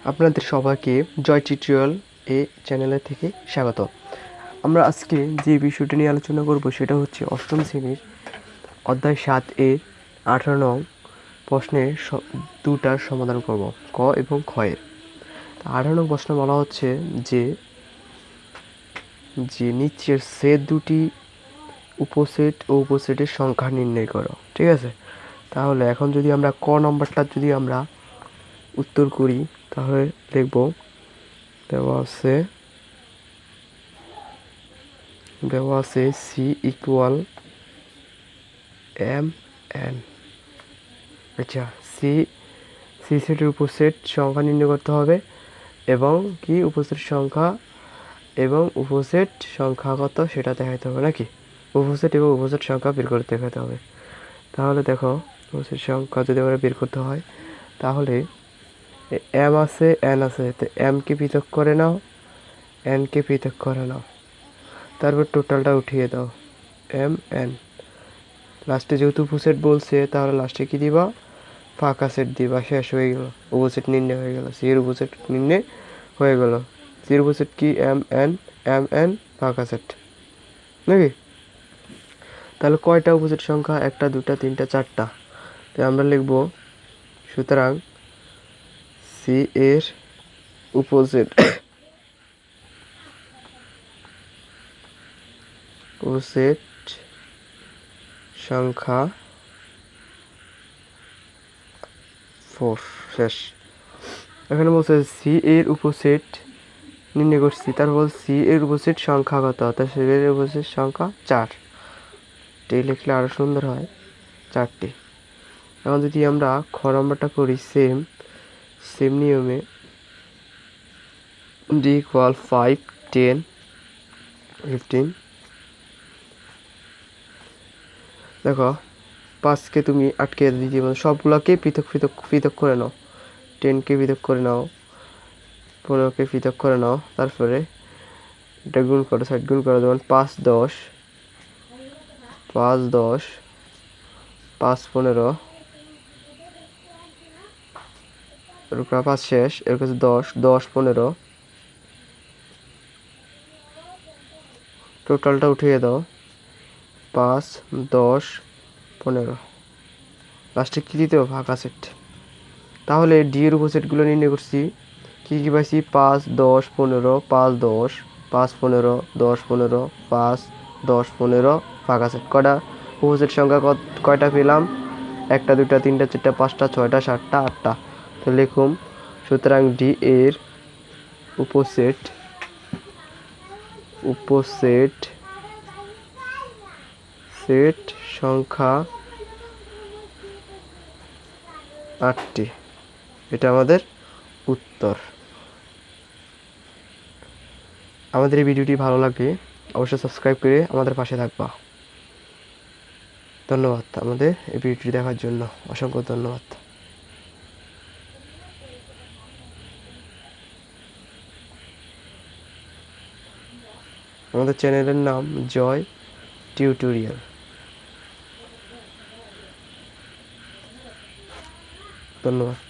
আপনাদের সবাইকে জয় টিউটোরিয়াল চ্যানেলের থেকে স্বাগত। আমরা আজকে যে বিষয়টি নিয়ে আলোচনা করব সেটা হচ্ছে অষ্টম শ্রেণীর অধ্যায় 7 এর 18 নং প্রশ্নের দুটার সমাধান করব, ক এবং খ এর। 18 নং প্রশ্ন বলা হচ্ছে যে নিচের সেট দুটি উপসেট ও উপসেটের সংখ্যা নির্ণয় করো। ঠিক আছে, তাহলে এখন যদি আমরা ক নম্বরটা যদি আমরা উত্তর করি তাহলে লিখব দেওয়া আছে সি ইকুয়াল এম এন। আচ্ছা, সি সেটের উপসেট সংখ্যা নির্ণয় করতে হবে এবং কি উপসেট সংখ্যা এবং উপসেট সংখ্যা কত সেটা দেখাতে হবে নাকি, উপসেট এবং উপসেট সংখ্যা বের করে দেখাতে হবে। তাহলে দেখো, উপসেট সংখ্যা যদি আমরা বের করতে হয় তাহলে এম আছে এন আছে, তো এমকে পৃথক করে নাও, এনকে পৃথক করে নাও, তারপর টোটালটা উঠিয়ে দাও এম এন। লাস্টে যেহেতু উপসেট বলছে তাহলে লাস্টে কি দিবা, ফাঁকা সেট দিবা, শেষ হয়ে গেল, উপসেট নির্ণয় হয়ে গেল, সি এর উপসেট নির্ণয় হয়ে গেল। সি এর উপসেট কি এম এন ফাঁকা সেট নাকি। তাহলে কয়টা উপসেট সংখ্যা, একটা দুটা তিনটা চারটা, তাই আমরা লিখব সুতরাং সি এর উপসেট সংখ্যা 4। শেষ। এখানে বলছে সি এর উপসেট নির্ণয় করছি, তারপর সি এর উপসেট সংখ্যা কত, অর্থাৎ সি এর উপসেট সংখ্যা 4। টি লিখলে আরো সুন্দর হয়, 4টি। এখন যদি আমরা খ নম্বরটা করি সেম নিয়মে, ডি ইকুয়াল 5 10 15। দেখো, 5কে তুমি আটকে দিতে পারো, সবগুলোকে পৃথক পৃথক পৃথক করে নাও, 10কে পৃথক করে নাও, 15কে পৃথক করে নাও, তারপরে এটা গুণ করো, সাইড গুণ করো, যেমন 5 10 5 10 5 15 এরকম 5 শেষ, এর কাছে 10 10 15, টোটালটা উঠিয়ে দাও 5 10 15, লাস্টে কী দিতে হবে, ফাঁকা সেট। তাহলে ডি এর উপসেটগুলো নির্ণয় করছি, কী কী পাইছি, 5 10 15 5 10 5 15 10 15 5 10 15 ফাঁকা সেট। কয়টা উপসেট সংখ্যা কয়টা পেলাম, একটা দুটা তিনটা চারটা পাঁচটা ছয়টা সাতটা আটটা। তো লিখুন সুতরাং ডি এর উপসেট সেট সংখ্যা 8টি। এটা আমাদের উত্তর। আমাদের এই ভিডিওটি ভালো লাগলে অবশ্যই সাবস্ক্রাইব করে আমাদের পাশে থাকবা। ধন্যবাদ আমাদের এই ভিডিওটি দেখার জন্য, অসংখ্য ধন্যবাদ। আমাদের চ্যানেলের নাম জয় টিউটোরিয়াল। ধন্যবাদ।